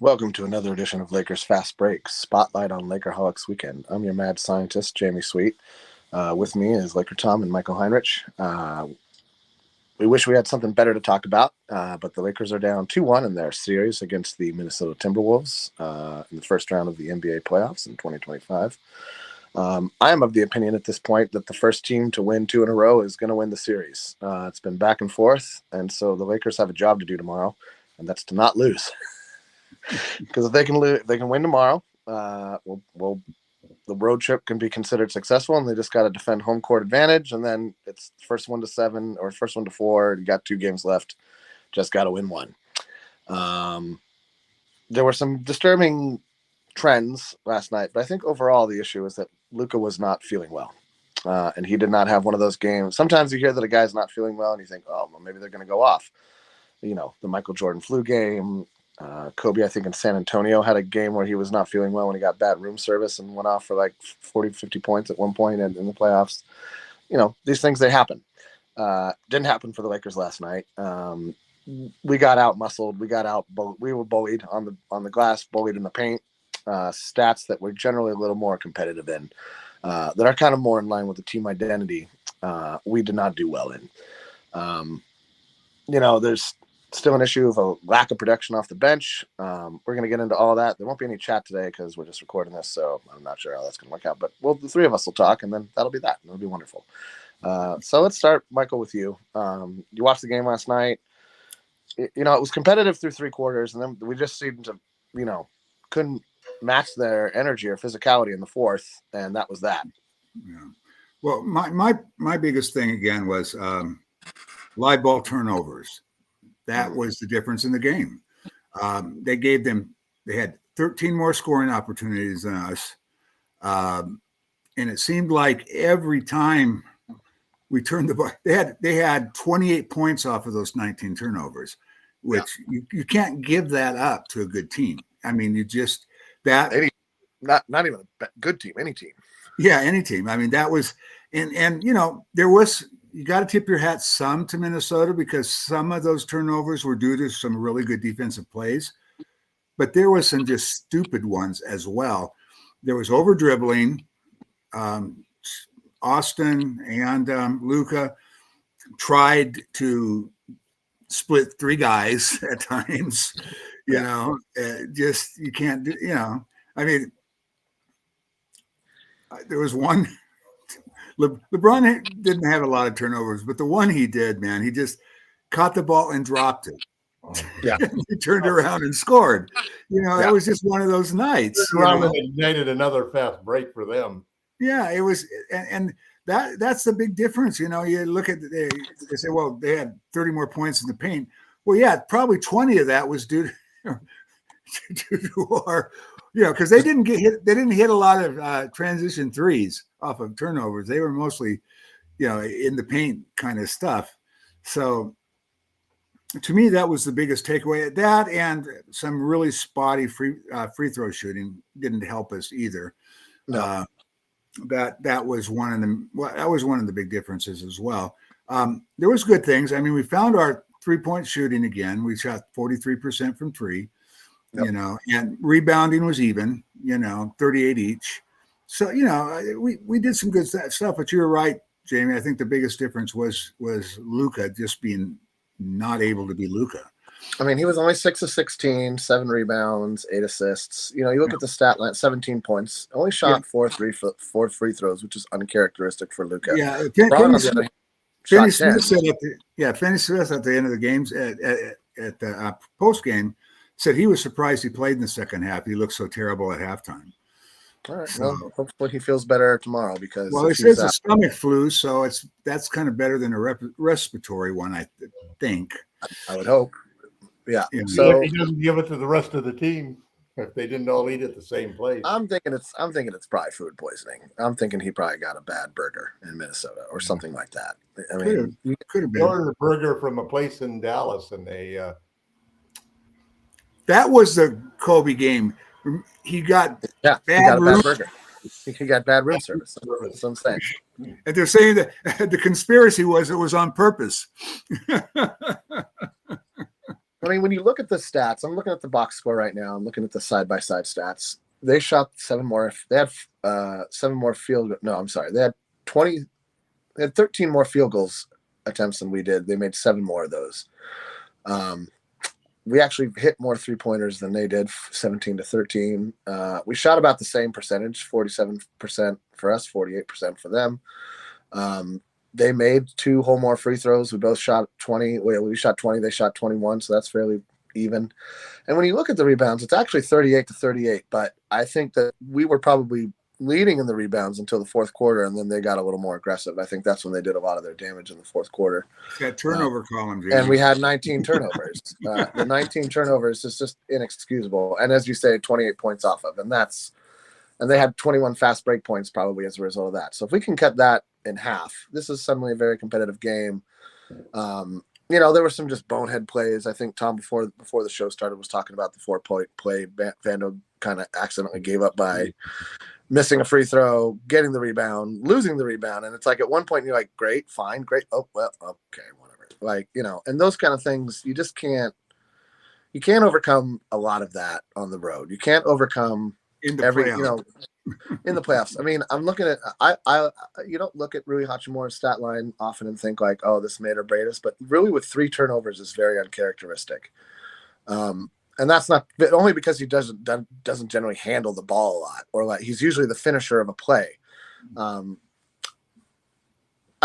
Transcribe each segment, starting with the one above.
Welcome to another edition of Lakers Fast Break, Spotlight on Lakerholics Weekend. I'm your mad scientist, Jamie Sweet. With me is Laker Tom and Michael Heinrich. We wish we had something better to talk about, but the Lakers are down 2-1 in their series against the Minnesota Timberwolves in the first round of the NBA playoffs in 2025. I am of the opinion at this point that the first team to win two in a row is going to win the series. It's been back and forth, and so the Lakers have a job to do tomorrow, and that's to not lose. Because if they can win tomorrow, the road trip can be considered successful, and they just got to defend home court advantage. And then it's first 1-7 or first 1-4. You got 2 games left, just got to win one. There were some disturbing trends last night, but I think overall the issue is that Luka was not feeling well, and he did not have one of those games. Sometimes you hear that a guy's not feeling well, and you think, oh, well, maybe they're going to go off. You know, the Michael Jordan flu game. Kobe, I think, in San Antonio had a game where he was not feeling well when he got bad room service and went off for like 40, 50 points at one point in the playoffs. You know, these things, they happen. Didn't happen for the Lakers last night. We got out-muscled. We were bullied on the glass, bullied in the paint. Stats that we're generally a little more competitive in, that are kind of more in line with the team identity, we did not do well in. There's still an issue of a lack of production off the bench. We're going to get into all that. There won't be any chat today because we're just recording this, so I'm not sure how that's going to work out. But the three of us will talk, and then that'll be that. It'll be wonderful. So let's start, Michael, with you. You watched the game last night. It was competitive through 3 quarters, and then we just seemed to, couldn't match their energy or physicality in the fourth, and that was that. Yeah. Well, my biggest thing again was live ball turnovers. That was the difference in the game. They had 13 more scoring opportunities than us. And it seemed like every time we turned the ball, they had 28 points off of those 19 turnovers, which you can't give that up to a good team. I mean, not even a good team, any team. Yeah, any team. I mean, that was, and there was, you got to tip your hat some to Minnesota because some of those turnovers were due to some really good defensive plays, but there was some just stupid ones as well. There was over dribbling. Austin and Luka tried to split 3 guys at times. You can't do. I mean, there was one. LeBron didn't have a lot of turnovers, but the one he did, man, he just caught the ball and dropped it. Yeah. He turned around and scored. It was just one of those nights. Ignited another fast break for them. Yeah, it was, and that's the big difference. You look at they say, well, they had 30 more points in the paint. Well, yeah, probably 20 of that was due to our. Because they didn't get hit. They didn't hit a lot of transition threes off of turnovers. They were mostly, in the paint kind of stuff. So, to me, that was the biggest takeaway. That and some really spotty free throw shooting didn't help us either. No. That was one of them. Well, that was one of the big differences as well. There was good things. I mean, we found our 3-point shooting again. We shot 43% from 3. Yep. And rebounding was even, 38 each. So, we did some good stuff, but you're right, Jamie. I think the biggest difference was Luka just being not able to be Luka. I mean, he was only 6 of 16, 7 rebounds, 8 assists. You look at the stat line, 17 points, only shot 4 free throws, which is uncharacteristic for Luka. Yeah. Finney Smith said at the end of the games at the post game, said he was surprised he played in the second half. He looked so terrible at halftime. All right. So, well, hopefully he feels better tomorrow because. Well, he says a stomach flu, so that's kind of better than a respiratory one, I think. I would hope. Yeah. So he doesn't give it to the rest of the team if they didn't all eat at the same place. I'm thinking it's probably food poisoning. I'm thinking he probably got a bad burger in Minnesota or something like that. I mean, could have been. He ordered a burger from a place in Dallas, and they. That was the Kobe game. He got bad burger. He got bad room service. That's what I'm saying. And they're saying that the conspiracy was it was on purpose. I mean, when you look at the stats, I'm looking at the box score right now. I'm looking at the side-by-side stats. They shot 7 more. They had 7 more field. No, I'm sorry. They had 20. They had 13 more field goals attempts than we did. They made 7 more of those. We actually hit more 3-pointers than they did, 17-13. We shot about the same percentage, 47% for us, 48% for them. They made 2 whole more free throws. We both shot 20. We shot 20. They shot 21. So that's fairly even. And when you look at the rebounds, it's actually 38-38. But I think that we were probably leading in the rebounds until the fourth quarter, and then they got a little more aggressive. I think that's when they did a lot of their damage in the fourth quarter. It's that turnover column, and we had 19 turnovers. The 19 turnovers is just inexcusable. And as you say, 28 points off of, and they had 21 fast break points probably as a result of that. So if we can cut that in half, this is suddenly a very competitive game. There were some just bonehead plays. I think Tom before the show started was talking about the 4-point play. Vando kind of accidentally gave up by missing a free throw, getting the rebound, losing the rebound. And it's like at one point you're like, great, fine, great. Oh, well, okay, whatever. And those kind of things, you can't overcome a lot of that on the road. You can't overcome in the playoffs. In the playoffs. I mean, I'm looking at, you don't look at Rui Hachimura's stat line often and think like, oh, this made or break us, but Rui with 3 turnovers is very uncharacteristic. And that's not only because he doesn't generally handle the ball a lot, or like he's usually the finisher of a play. I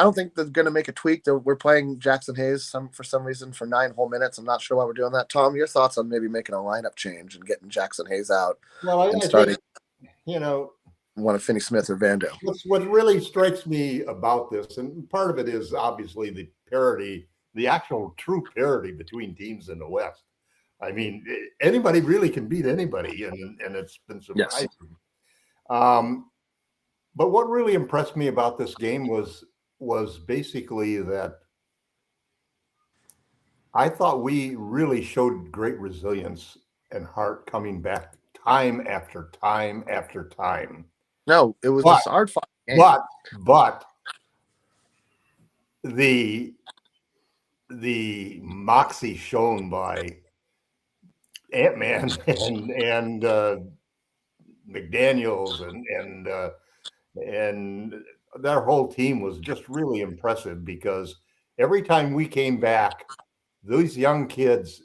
don't think they're going to make a tweak. We're playing Jackson Hayes for some reason for 9 whole minutes. I'm not sure why we're doing that. Tom, your thoughts on maybe making a lineup change and getting Jackson Hayes out and starting, one of Finney Smith or Vando. What really strikes me about this, and part of it is obviously the parity, the actual true parity between teams in the West. I mean, anybody really can beat anybody, and it's been surprising. Yes. But what really impressed me about this game was basically that I thought we really showed great resilience and heart coming back time after time after time. No, it was a hard fought game. But the moxie shown by Ant-Man and McDaniels and their whole team was just really impressive, because every time we came back, those young kids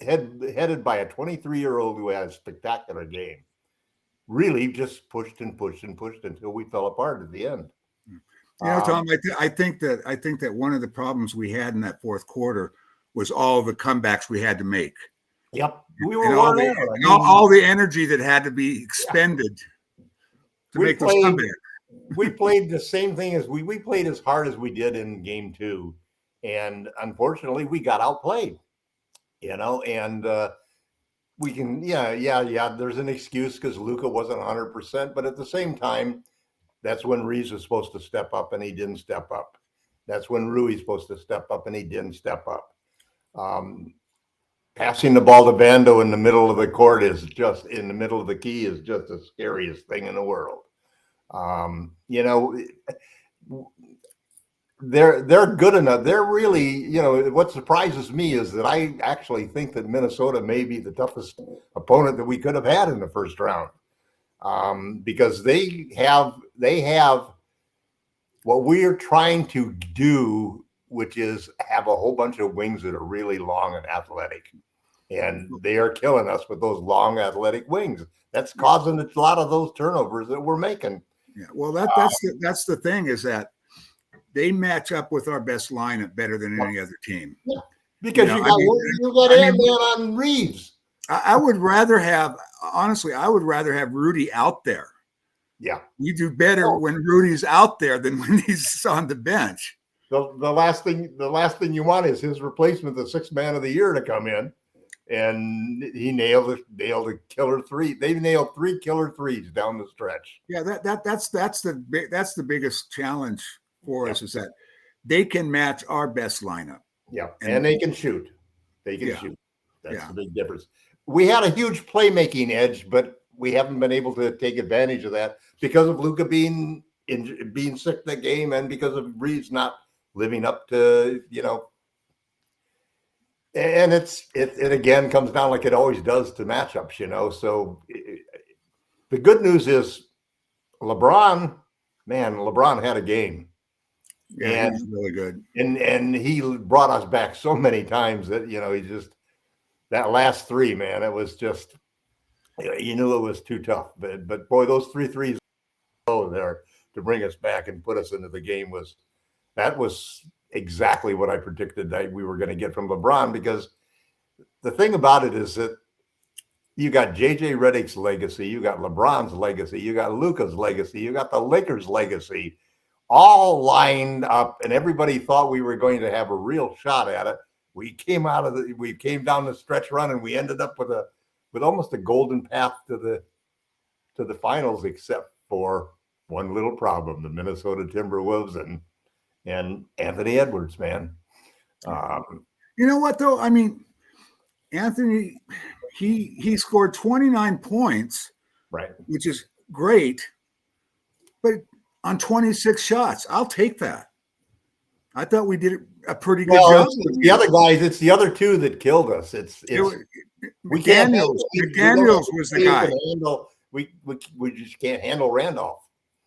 headed by a 23-year-old who had a spectacular game really just pushed and pushed and pushed until we fell apart at the end. Tom, I think that one of the problems we had in that fourth quarter was all the comebacks we had to make. Yep, we were all the energy that had to be expended to make those comebacks. We played the same thing as we played as hard as we did in game 2, and unfortunately we got outplayed. And we can, there's an excuse because Luka wasn't 100%, but at the same time, that's when Reeves was supposed to step up and he didn't step up. That's when Rui's supposed to step up and he didn't step up. Passing the ball to Vando in the middle of the court in the middle of the key is just the scariest thing in the world. They're good enough. They're really, what surprises me is that I actually think that Minnesota may be the toughest opponent that we could have had in the first round, because they have what we're trying to do, which is have a whole bunch of wings that are really long and athletic, and they are killing us with those long athletic wings. That's causing a lot of those turnovers that we're making. Yeah, well, that's the thing, is that they match up with our best lineup better than any other team. Yeah, because you got Ant-Man on Reeves. I would rather have Rudy out there. Yeah, you do better when Rudy's out there than when he's on the bench. The last thing you want is his replacement, the 6th man of the year, to come in, and he nailed a killer 3. They nailed 3 killer 3s down the stretch. Yeah, that's the biggest challenge for us, is that they can match our best lineup. Yeah, and they can shoot. They can shoot. That's the big difference. We had a huge playmaking edge, but we haven't been able to take advantage of that because of Luka being sick in the game, and because of Reeves not living up to And it again comes down like it always does to matchups, you know. So the good news is LeBron had a game. Yeah, and he was really good. And he brought us back so many times that, you know, he just, that last three, man, it was just, you knew it was too tough. But boy, those 3 threes there to bring us back and put us into the game was exactly what I predicted that we were going to get from LeBron, because the thing about it is that you got JJ Redick's legacy, you got LeBron's legacy, you got Luka's legacy, you got the Lakers' legacy, all lined up, and everybody thought we were going to have a real shot at it. We came down the stretch run, and we ended up with almost a golden path to the finals, except for one little problem: the Minnesota Timberwolves and Anthony Edwards, man. You know what though? I mean, Anthony, he scored 29 points, right, which is great, but on 26 shots, I'll take that. I thought we did a pretty good job. It's the other guys. It's the other two that killed us. McDaniels was the guy. We just can't handle Randolph.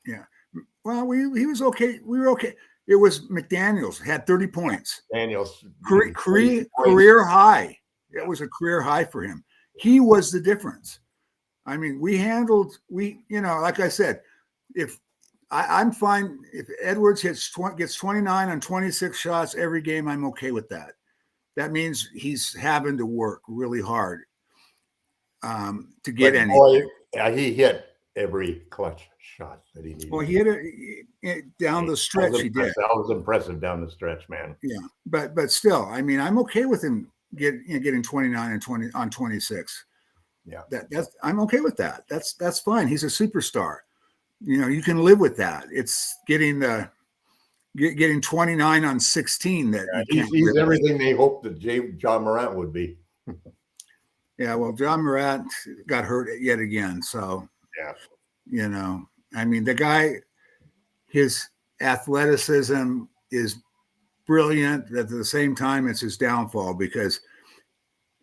Yeah. Well, he was okay. We were okay. It was McDaniels had 30 points. Daniels career high. It was a career high for him. He was the difference. I mean, like I said, if I'm fine if Edwards gets 29 on 26 shots every game, I'm okay with that. That means he's having to work really hard to get any. Yeah, he hit every clutch shot that he needed. Well, he hit it down the stretch. He did. That was impressive down the stretch, man. Yeah, but still, I mean, I'm okay with him getting 29 and 20 on 26. Yeah, I'm okay with that. That's fine. He's a superstar. You know, you can live with that. It's getting 29 on 16 that he's everything they hoped that John Morant would be. Yeah, well, John Morant got hurt yet again. So, yeah, you know, I mean, the guy, his athleticism is brilliant. At the same time, it's his downfall because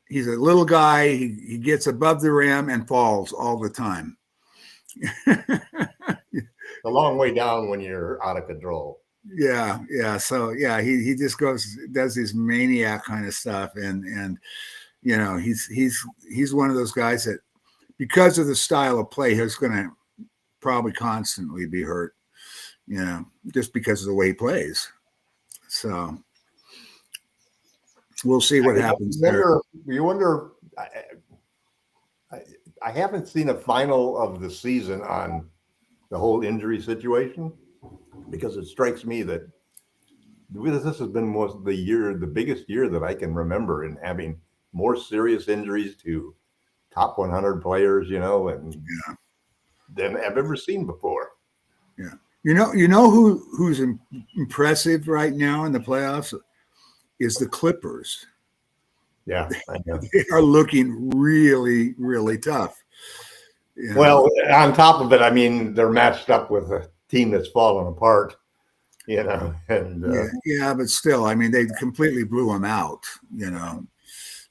he's a little guy. He gets above the rim and falls all the time. A long way down when you're out of control. Yeah. So yeah, he just does this maniac kind of stuff, and you know, he's one of those guys that, because of the style of play, he's going to probably constantly be hurt. You know, just because of the way he plays. So we'll see what happens there. You wonder. I haven't seen a final of the season on the whole injury situation, because it strikes me that this has been the biggest year that I can remember in having more serious injuries to top 100 players, you know, than I've ever seen before. Yeah. You know who's impressive right now in the playoffs is the Clippers. Yeah, I know. They are looking really, really tough. You know? Well, on top of it, I mean, they're matched up with a team that's fallen apart, you know. And yeah, but still, I mean, they completely blew them out, you know.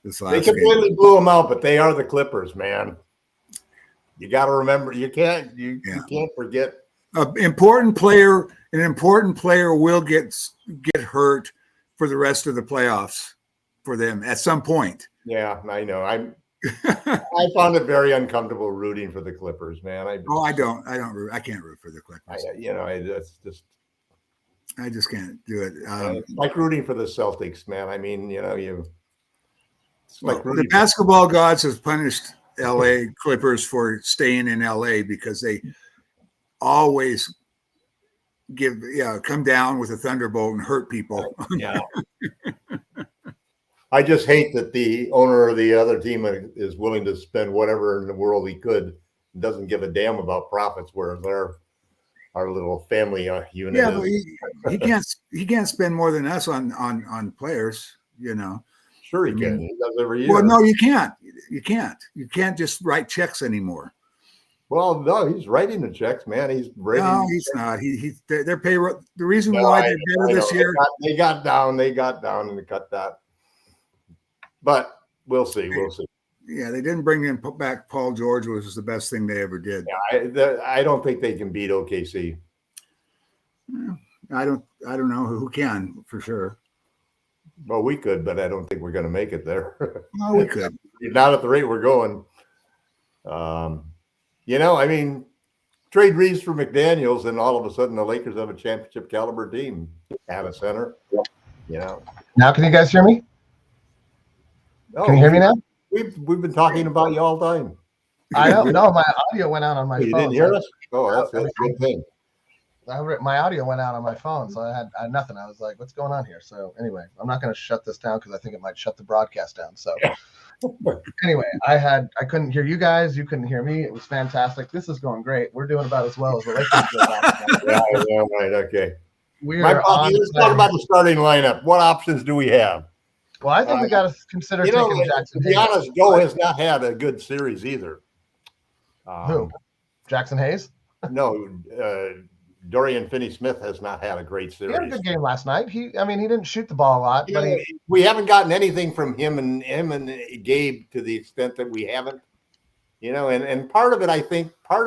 They completely blew them out, but they are the Clippers, man. You got to remember, you can't forget. An important player will get hurt for the rest of the playoffs for them at some point. Yeah, I know. I found it very uncomfortable rooting for the Clippers, man. I can't root for the Clippers. I just can't do it. It's like rooting for the Celtics, man. I mean, you know, the basketball gods have punished LA Clippers for staying in LA because they always come down with a thunderbolt and hurt people. Yeah. I just hate that the owner of the other team is willing to spend whatever in the world he could, and doesn't give a damn about profits, whereas our little family unit. Yeah, but he can't spend more than us on players, you know. Sure he can. He does every year. Well, no, you can't. You can't just write checks anymore. Well, no, he's writing the checks, man. He's writing. No, he's not. Their payroll. The reason why they're better this year. They got down and they cut that. but we'll see. We'll see. Yeah, they didn't bring in back Paul George, which was the best thing they ever did. Yeah, I don't think they can beat OKC. I don't know who can for sure. Well, we could, but I don't think we're going to make it there. Well, we could. Not at the rate we're going. I mean, trade Reeves for McDaniels, and all of a sudden the Lakers have a championship caliber team. Have a center. Now, can you guys hear me? Can you hear me now? We've been talking about you all time. I know. No, my audio went out on my phone. You didn't hear us? Oh, that's a good thing. My audio went out on my phone, so I had nothing. I was like, what's going on here? So anyway, I'm not going to shut this down because I think it might shut the broadcast down. So anyway, I couldn't hear you guys. You couldn't hear me. It was fantastic. This is going great. We're doing about as well as the Lakers did. Yeah, right. Okay. Let's talk about the starting lineup. What options do we have? Well, I think we got to consider taking Jackson. To be honest, Joe has not had a good series either. Who? Jackson Hayes? No, Dorian Finney-Smith has not had a great series. He had a good game last night. He didn't shoot the ball a lot, but we haven't gotten anything from him and Gabe to the extent that we haven't. And part of it, I think, I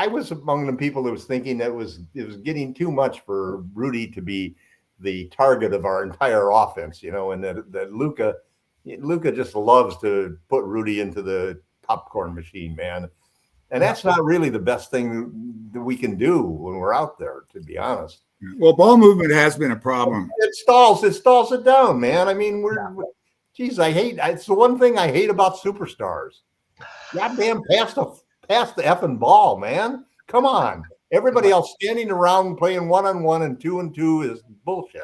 was among the people that was thinking that it was getting too much for Rudy to be the target of our entire offense, and that Luka just loves to put Rudy into the popcorn machine, man. And that's not really the best thing that we can do when we're out there, to be honest. Well, ball movement has been a problem. It stalls it down, man. I mean, it's the one thing I hate about superstars. Goddamn, pass the effing ball, man. Come on. Everybody else standing around playing 1-on-1 and 2-on-2 is bullshit.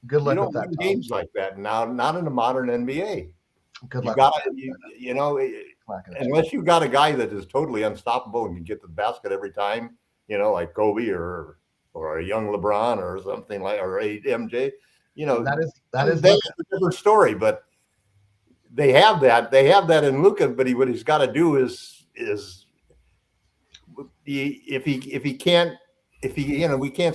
Good luck you with that. Games like that now, not in the modern NBA. Good luck. Unless you got a guy that is totally unstoppable and can get to the basket every time, like Kobe or a young LeBron or something or a MJ, that's a different story. But they have that in Luka. But what he's got to do is we can't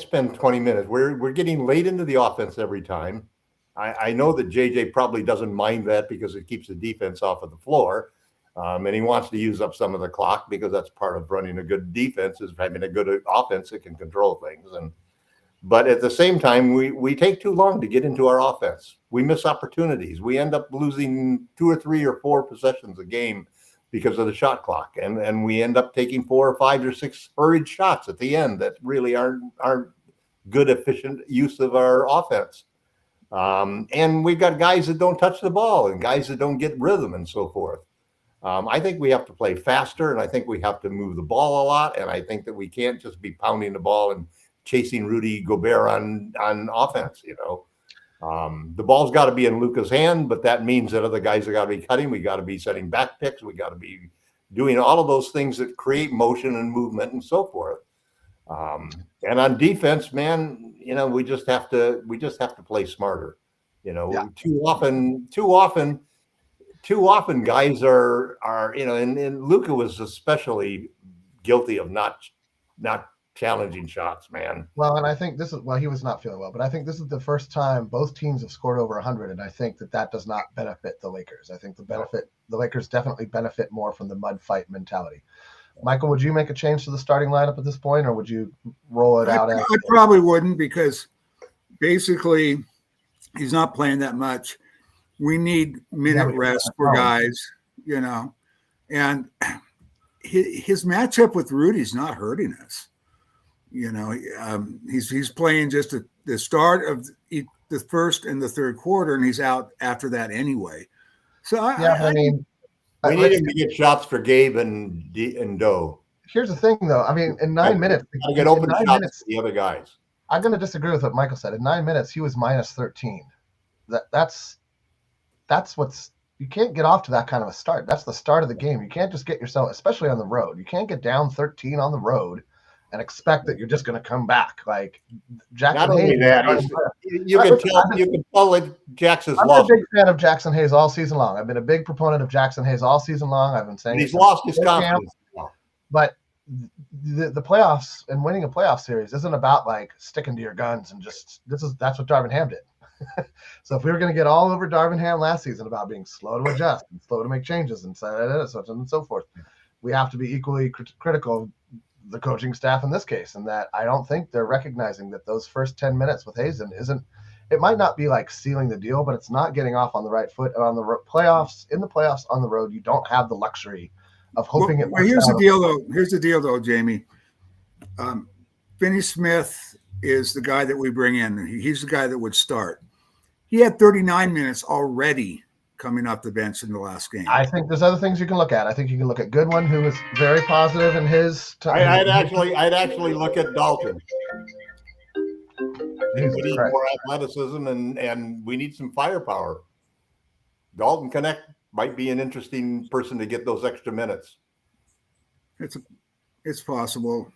spend 20 minutes. We're getting late into the offense every time. I know that JJ probably doesn't mind that because it keeps the defense off of the floor. And he wants to use up some of the clock because that's part of running a good defense is having a good offense that can control things. But at the same time, we take too long to get into our offense. We miss opportunities. We end up losing 2 or 3 or 4 possessions a game because of the shot clock. And we end up taking 4 or 5 or 6 hurried shots at the end that really aren't good, efficient use of our offense. And we've got guys that don't touch the ball and guys that don't get rhythm and so forth. I think we have to play faster, and I think we have to move the ball a lot, and I think that we can't just be pounding the ball and chasing Rudy Gobert on offense. The ball's got to be in Luka's hand, but that means that other guys have got to be cutting. We got to be setting back picks. We got to be doing all of those things that create motion and movement and so forth. And on defense, man, we just have to play smarter. Too often guys are and Luka was especially guilty of not challenging shots, man. Well, and I think he was not feeling well, but I think this is the first time both teams have scored over 100, and I think that does not benefit the Lakers. I think the Lakers definitely benefit more from the mud fight mentality. Michael, would you make a change to the starting lineup at this point, or would you roll it out? I probably wouldn't, because basically he's not playing that much. We need minute rest for guys, and his matchup with Rudy's not hurting us. He's playing just the start of the first and the third quarter, and he's out after that anyway. So we need him to get shots for Gabe and Doe. Here's the thing, though. I mean, in 9 minutes, I get open shots for the other guys. I'm going to disagree with what Michael said. In 9 minutes, he was minus 13. That's what's you can't get off to that kind of a start. That's the start of the game. You can't just get yourself, especially on the road. You can't get down 13 on the road and expect that you're just going to come back. Like Jackson Not only Hayes, that, you can tell that Jackson's lost. I'm a big fan of Jackson Hayes all season long. I've been a big proponent of Jackson Hayes all season long. I've been saying he's lost his confidence. But the playoffs and winning a playoff series isn't about like sticking to your guns and that's what Darvin Ham did. So if we were going to get all over Darvin Ham last season about being slow to adjust and slow to make changes and so on and so forth, we have to be equally critical of the coaching staff in this case, and that I don't think they're recognizing that those first 10 minutes with Hazen isn't. It might not be like sealing the deal, but it's not getting off on the right foot. And on the playoffs, in the playoffs on the road, you don't have the luxury of hoping it. Well, here's the deal, though. Here's the deal, though, Jamie. Finney Smith is the guy that we bring in. He's the guy that would start. He had 39 minutes already coming off the bench in the last game. I think there's other things you can look at. I think you can look at Goodwin, who was very positive in his. I'd actually look at Dalton. We need more athleticism and we need some firepower. Dalton Connect might be an interesting person to get those extra minutes. It's possible.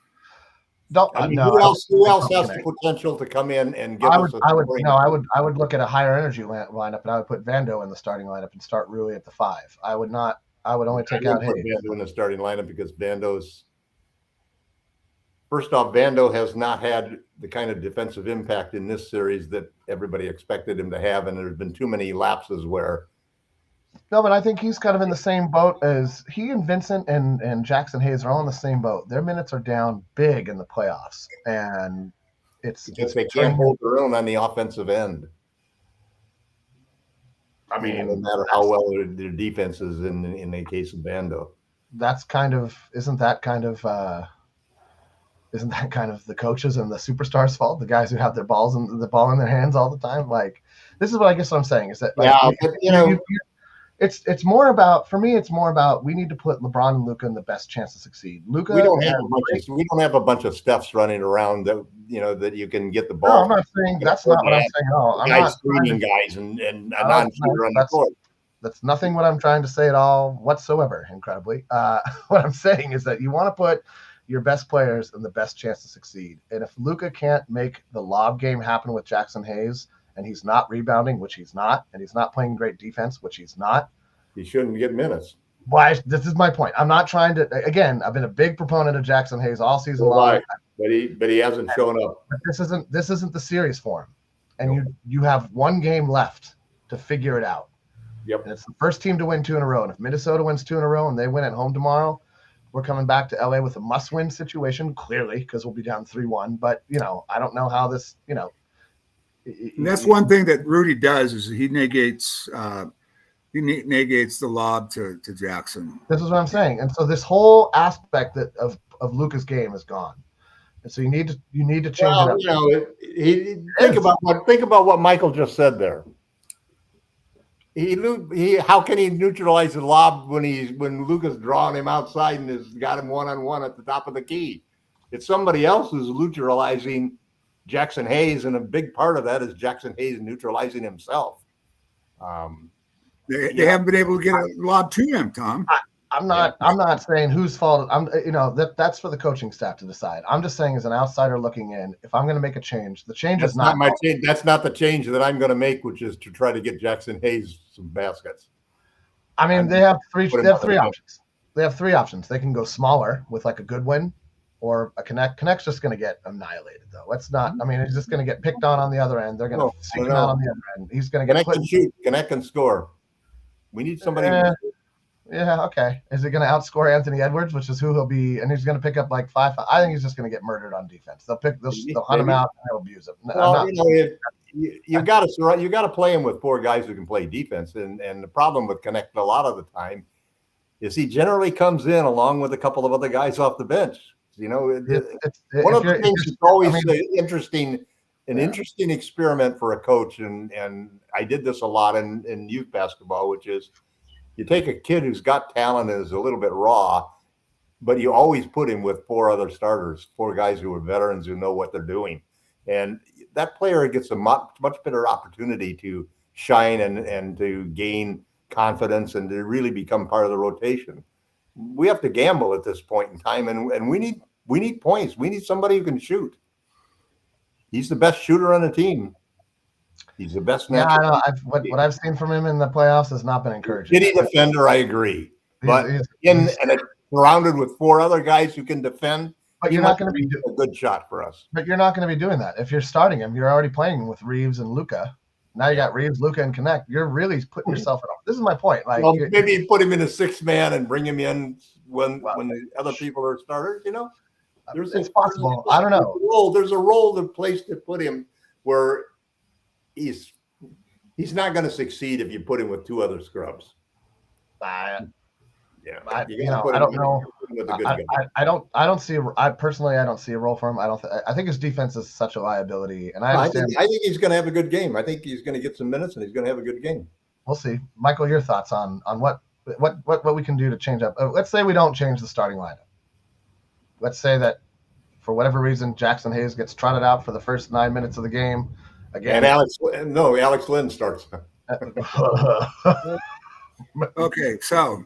Who else has the potential to come in and give us? I would look at a higher energy lineup, and I would put Vando in the starting lineup and start Rui at the 5. I would only take out Hayes. Vando in the starting lineup because First off, Vando has not had the kind of defensive impact in this series that everybody expected him to have, and there's been too many lapses where. No, but I think he's kind of in the same boat as he and Vincent and Jackson Hayes are all in the same boat. Their minutes are down big in the playoffs, and it's because they can't hold their own on the offensive end. I mean, no matter how well their defense is in the case of Vando. Isn't that kind of the coaches and the superstars' fault? The guys who have the ball in their hands all the time. Like, this is what I guess what I'm saying is that it's more about, for me, it's more about we need to put LeBron and Luka in the best chance to succeed. Luka, we don't have a bunch of Stephs running around that that you can get the ball. No, I'm not saying that's not what I'm saying at all. I'm not screening guys and a non-shooter on the court. That's nothing what I'm trying to say at all whatsoever. Incredibly, what I'm saying is that you want to put your best players in the best chance to succeed. And if Luka can't make the lob game happen with Jackson Hayes, and he's not rebounding, which he's not, and he's not playing great defense, which he's not, he shouldn't get minutes. Why? This is my point. I'm not trying to. Again, I've been a big proponent of Jackson Hayes all season long, but he hasn't shown up. But this isn't the series for him, and you have one game left to figure it out. Yep. And it's the first team to win 2 in a row. And if Minnesota wins 2 in a row and they win at home tomorrow, we're coming back to LA with a must-win situation, clearly, because we'll be down 3-1. But I don't know how this. And that's one thing that Rudy does is he negates the lob to Jackson. This is what I'm saying, and so this whole aspect of Luka's game is gone, and so you need to change it up. Think about what Michael just said there. How can he neutralize the lob when Luka's drawing him outside and has got him one-on-one at the top of the key? It's somebody else who's neutralizing Jackson Hayes, and a big part of that is Jackson Hayes neutralizing himself. They haven't been able to get a lob to him, Tom. I'm not saying whose fault. That's for the coaching staff to decide. I'm just saying, as an outsider looking in, if I'm going to make a change, the change is not my change. That's not the change that I'm going to make, which is to try to get Jackson Hayes some baskets. I mean, they have three options. They have 3 options. They can go smaller with like a Goodwin or a Connect. Connect's just going to get annihilated, though. It's not. I mean, he's just going to get picked on the other end. They're going to stick him out on the other end. He's going to get Connect and shoot. Connect and score. We need somebody. Yeah, okay. Is he going to outscore Anthony Edwards, which is who he'll be, and he's going to pick up like 5? I think he's just going to get murdered on defense. They'll hunt him out and they'll abuse him. Well, you got to play him with 4 guys who can play defense, and the problem with Connect a lot of the time is he generally comes in along with a couple of other guys off the bench. One of the things that's always interesting experiment for a coach, and I did this a lot in youth basketball, which is you take a kid who's got talent and is a little bit raw, but you always put him with 4 other starters, 4 guys who are veterans who know what they're doing. And that player gets a much better opportunity to shine and to gain confidence and to really become part of the rotation. We have to gamble at this point in time, and we need points. We need somebody who can shoot. He's the best shooter on the team. He's the best. Yeah, what I've seen from him in the playoffs has not been encouraging. Shitty defender, I agree. But surrounded with 4 other guys who can defend. But you're not going to be a good shot for us. But you're not going to be doing that if you're starting him. You're already playing with Reeves and Luka. Now you got Reeves, Luka, and Connect. You're really putting yourself in. This is my point. Like, well, maybe put him in a 6-man and bring him in when the other people are starters. It's possible. I don't know. There's a role, the place to put him where he's not going to succeed if you put him with two other scrubs. I I don't know. I don't see. I personally, I don't see a role for him. I think his defense is such a liability, and I understand. I think he's going to have a good game. I think he's going to get some minutes, and he's going to have a good game. We'll see, Michael. Your thoughts on what we can do to change up? Let's say we don't change the starting lineup. Let's say that for whatever reason, Jackson Hayes gets trotted out for the first 9 minutes of the game. Again, and Alex Lynn starts. Okay, so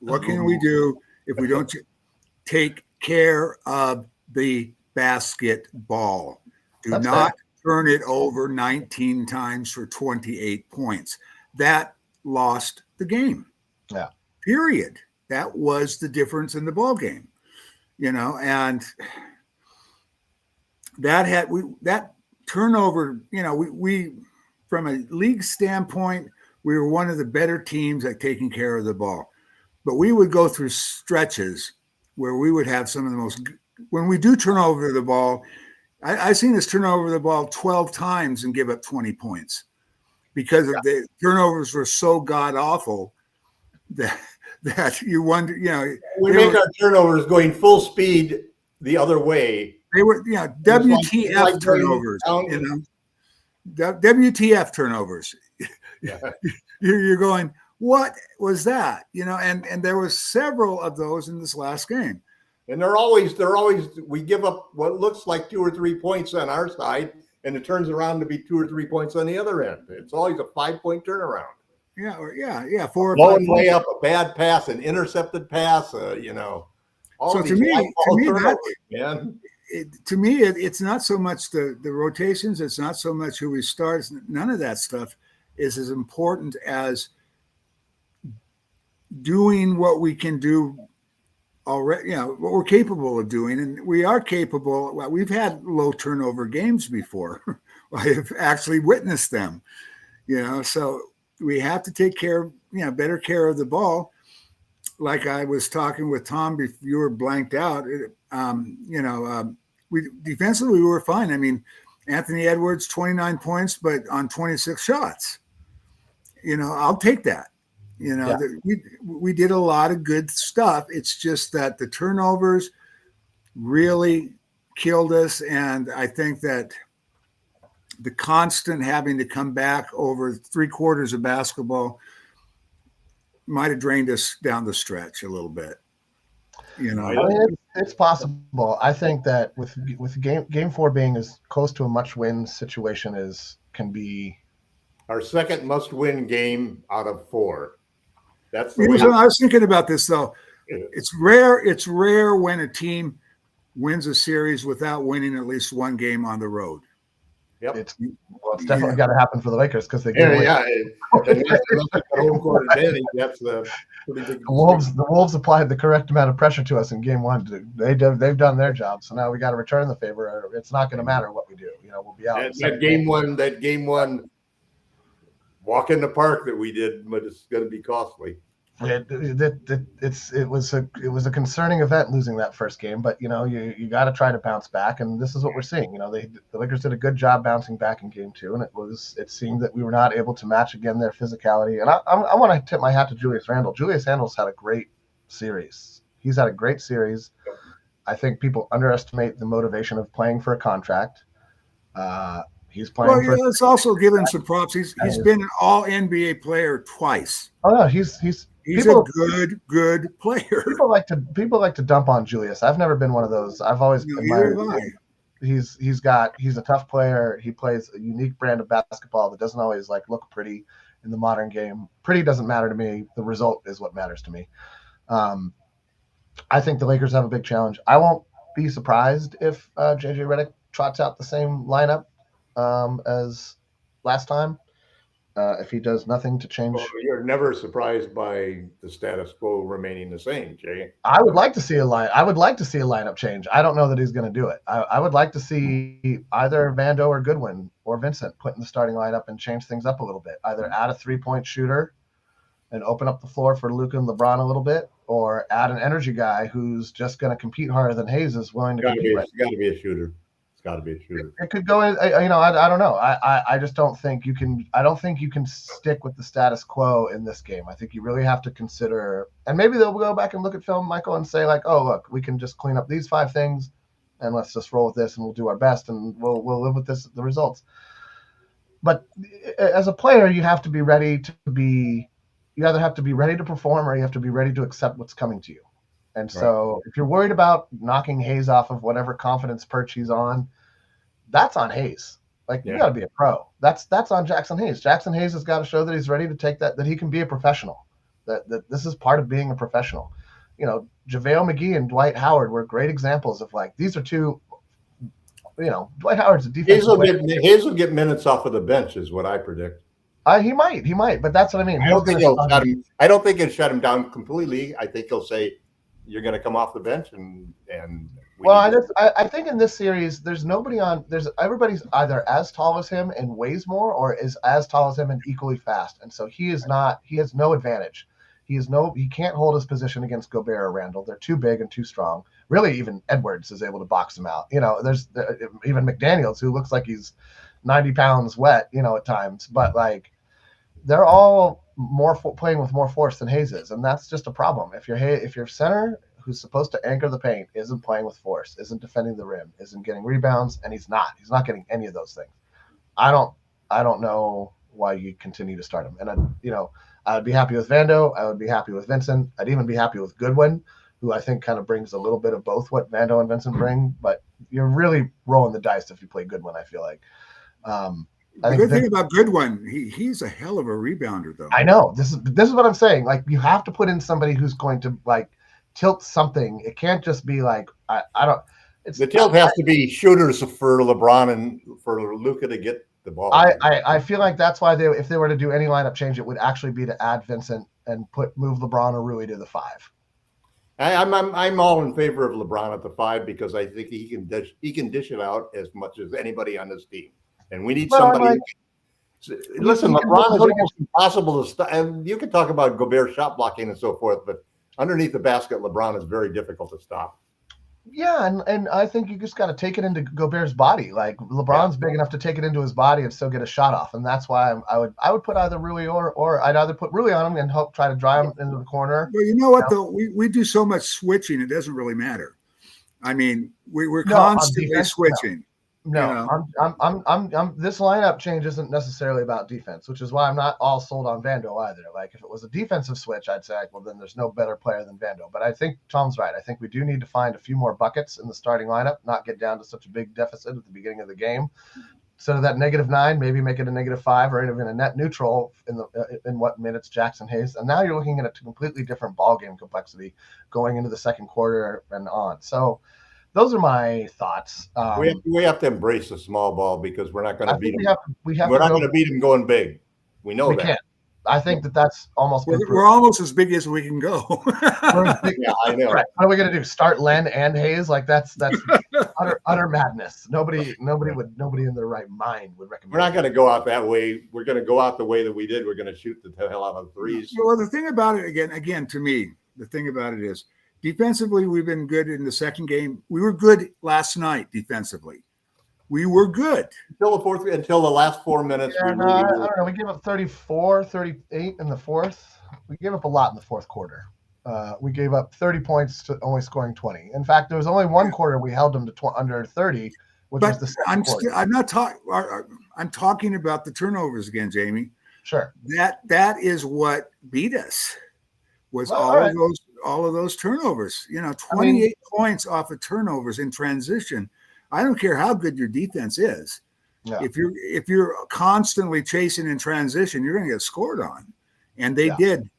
what can we do if we don't take care of the basketball? Do not turn it over 19 times for 28 points. That lost the game. Yeah. Period. That was the difference in the ball game. And that turnover, we from a league standpoint, we were one of the better teams at taking care of the ball. But we would go through stretches where we would have some of the most, when we do turn over the ball, I've seen us turn over the ball 12 times and give up 20 points because the turnovers were so god awful that you wonder, we make our turnovers going full speed the other way. They were, WTF turnovers, WTF turnovers. Yeah. You're going, what was that? And there was several of those in this last game. And they're always, we give up what looks like 2 or 3 points on our side, and it turns around to be 2 or 3 points on the other end. It's always a 5-point turnaround. Yeah, 4 or 5 points. Way up, a bad pass, an intercepted pass, All so to me, it's not so much the rotations. It's not so much who we start. None of that stuff is as important as doing what we can do already, what we're capable of doing. And we are capable. Well, we've had low turnover games before. I have actually witnessed them, so we have to take better care of the ball. Like I was talking with Tom before you were blanked out, we defensively we were fine. I mean, Anthony Edwards, 29 points, but on 26 shots. I'll take that. We did a lot of good stuff. It's just that the turnovers really killed us. And I think that the constant having to come back over 3 quarters of basketball might have drained us down the stretch a little bit. It's possible. I think that with game 4 being as close to a must-win situation as can be, our second must-win game out of 4. That's the way. I was thinking about this though. It's rare when a team wins a series without winning at least one game on the road. Yep. It's definitely got to happen for the Lakers because they The Wolves applied the correct amount of pressure to us in game 1. They've done their job, so now we got to return the favor. It's not going to matter what we do. We'll be out. That game one walk in the park that we did, but it's going to be costly. It was a concerning event losing that first game, but you got to try to bounce back, and this is what we're seeing. The Lakers did a good job bouncing back in game 2, and it seemed that we were not able to match again their physicality. And I want to tip my hat to Julius Randle. Julius Randle's had a great series. He's had a great series. I think people underestimate the motivation of playing for a contract. He's playing. Well, let's also give him some props. He's been an All NBA player twice. Oh no, he's a good player. People like to dump on Julius. I've never been one of those. I've always admired him. He's a tough player. He plays a unique brand of basketball that doesn't always look pretty in the modern game. Pretty doesn't matter to me. The result is what matters to me. I think the Lakers have a big challenge. I won't be surprised if JJ Redick trots out the same lineup as last time. if he does nothing to change. Well, you're never surprised by the status quo remaining the same, Jay. I would like to see a line. I would like to see a lineup change. I don't know that he's going to do it. I would like to see either Vando or Goodwin or Vincent put in the starting lineup and change things up a little bit. Either add a 3-point shooter and open up the floor for Luka and LeBron a little bit, or add an energy guy who's just going to compete harder than Hayes is willing to compete. It's got to be a shooter. It's got to be a shooter. It could go in. I don't know. I just don't think you can. I don't think you can stick with the status quo in this game. I think you really have to consider, and maybe they'll go back and look at film, Michael, and say like, oh, look, we can just clean up these 5 things, and let's just roll with this, and we'll do our best, and we'll live with the results. But as a player, you have to be ready to be. You either have to be ready to perform, or you have to be ready to accept what's coming to you. And so if you're worried about knocking Hayes off of whatever confidence perch he's on, that's on Hayes. Like, you got to be a pro. That's on Jackson Hayes. Jackson Hayes has got to show that he's ready to take that he can be a professional, that this is part of being a professional. JaVale McGee and Dwight Howard were great examples of, like, these are two, Dwight Howard's a defensive Hayes will get minutes off of the bench is what I predict. He might, but that's what I mean. I don't think he'll shut him down completely. I think he'll say, you're going to come off the bench and I think in this series everybody's either as tall as him and weighs more, or is as tall as him and equally fast, and so he has no advantage. He can't hold his position against Gobert or Randall. They're too big and too strong. Really, even Edwards is able to box him out. There's even McDaniels, who looks like he's 90 pounds wet at times, but like, they're all playing with more force than Hayes is, and that's just a problem. If your center, who's supposed to anchor the paint, isn't playing with force, isn't defending the rim, isn't getting rebounds, and he's not getting any of those things, I don't know why you continue to start him. And I would be happy with Vando. I would be happy with Vincent. I'd even be happy with Goodwin, who I think kind of brings a little bit of both what Vando and Vincent bring. But you're really rolling the dice if you play Goodwin, I feel like. The good thing about Goodwin, he's a hell of a rebounder, though. I know. This is what I'm saying. Like, you have to put in somebody who's going to, like, tilt something. It can't just be like, I don't. The tilt has to be shooters for LeBron and for Luka to get the ball. I feel like that's why if they were to do any lineup change, it would actually be to add Vincent and move LeBron or Rui to the 5. I'm all in favor of LeBron at the 5 because I think he can dish it out as much as anybody on this team. And we need somebody. Listen, LeBron is almost impossible to stop. And you can talk about Gobert shot blocking and so forth, but underneath the basket, LeBron is very difficult to stop. Yeah, and I think you just got to take it into Gobert's body. Like, LeBron's big enough to take it into his body and still get a shot off, and that's why I would put either Rui or I'd either put Rui on him and try to drive him into the corner. Well, you know what though, we do so much switching, it doesn't really matter. I mean, we're constantly switching. No, I'm this lineup change isn't necessarily about defense, which is why I'm not all sold on Vando either. Like, if it was a defensive switch, I'd say, well, then there's no better player than Vando. But I think Tom's right. I think we do need to find a few more buckets in the starting lineup, not get down to such a big deficit at the beginning of the game. Instead of that -9, maybe make it a -5 or even a net neutral in what minutes Jackson Hayes. And now you're looking at a completely different ball game complexity going into the second quarter and on. So those are my thoughts. We have to embrace the small ball because we're not going to beat them. We're not going to beat them going big. We know that. Can't. I think that's almost. We're almost as big as we can go. Yeah, I know. Right. What are we going to do? Start Len and Hayes? Like, that's utter madness. Nobody in their right mind would recommend. We're not going to go out that way. We're going to go out the way that we did. We're going to shoot the hell out of threes. Well, the thing about it, again, to me, the thing about it is, defensively, we've been good in the second game. We were good last night defensively. We were good. Until the last 4 minutes. Yeah, I don't know. We gave up 34, 38 in the fourth. We gave up a lot in the fourth quarter. We gave up 30 points to only scoring 20. In fact, there was only one quarter we held them to under 30, which was the second quarter. I'm talking about the turnovers again, Jamie. Sure. That is what beat us. Was all of those turnovers. 28 points off of turnovers in transition. I don't care how good your defense is. Yeah. If you're constantly chasing in transition, you're going to get scored on, and they did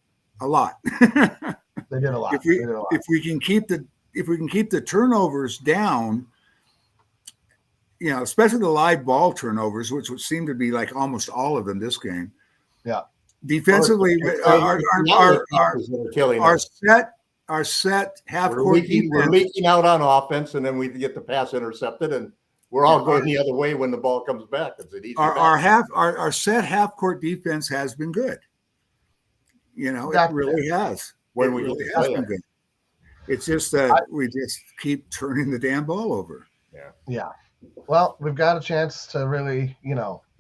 a lot. They did a lot. If we can keep the turnovers down, especially the live ball turnovers, which would seem to be like almost all of them this game. Defensively, killing our us. set half We're court leaking, defense. we're leaking out on offense, and then we get the pass intercepted, and we're all going the other way when the ball comes back. It's an easy Our set half court defense has been good. You know, it really has. When it we really get has to been play good. It's just that we just keep turning the damn ball over. Yeah. Well, we've got a chance to really,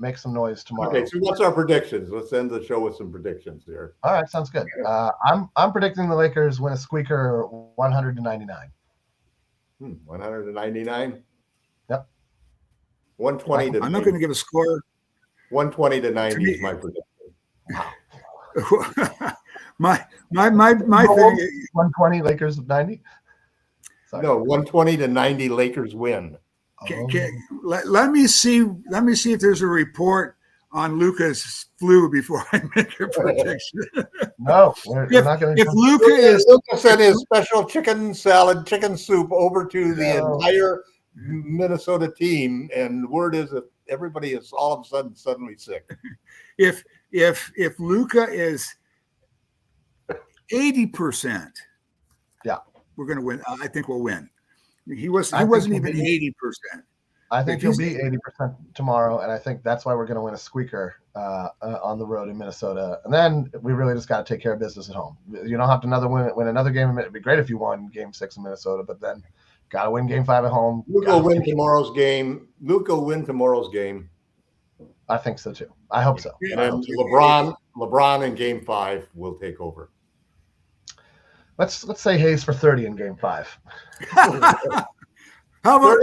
make some noise tomorrow. Okay, so what's our predictions? Let's end the show with some predictions here. All right, sounds good. I'm predicting the Lakers win a squeaker 100-99. 199? Yep. 120 to I'm not going to give a score. 120 to 90 is my prediction. my thing is 120 Lakers 90. Sorry. No, 120 to 90 Lakers win. Let me see if there's a report on Luca's flu before I make a prediction. No, we're not going to. If Luca sent his special chicken salad, chicken soup over to the entire Minnesota team, and word is that everybody is all of a sudden suddenly sick. If Luca is 80%, we're going to win. I think we'll win. He wasn't even 80%. I think he'll be 80% tomorrow, and I think that's why we're going to win a squeaker on the road in Minnesota. And then we really just got to take care of business at home. You don't have to win another game. It'd be great if you won Game 6 in Minnesota, but then got to win Game 5 at home. Luka will win tomorrow's game. I think so too. I hope so. And then LeBron in Game 5 will take over. Let's say Hayes for 30 in Game 5. How about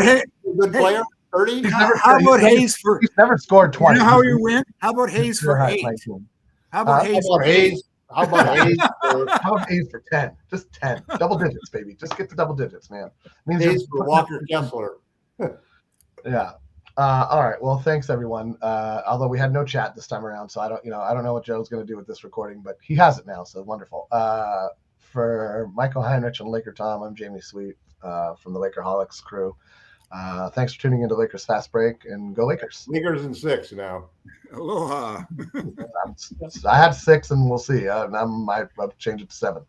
Hayes? Good player. 30. How about Hayes for? He's never scored 20. You know how you win? How about Hayes for 8? How about Hayes for 8? How about Hayes for 10? Just 10. Double digits, baby. Just get to double digits, man. Hayes for Walker Kessler. Yeah. All right. Well, thanks everyone. Although we had no chat this time around, so I don't know what Joe's going to do with this recording, but he has it now, so wonderful. For Michael Heinrich and Laker Tom, I'm Jamie Sweet from the Lakerholics crew. Thanks for tuning into Lakers Fast Break, and go Lakers. Lakers in 6 now. Aloha. I had 6, and we'll see. I might change it to 7.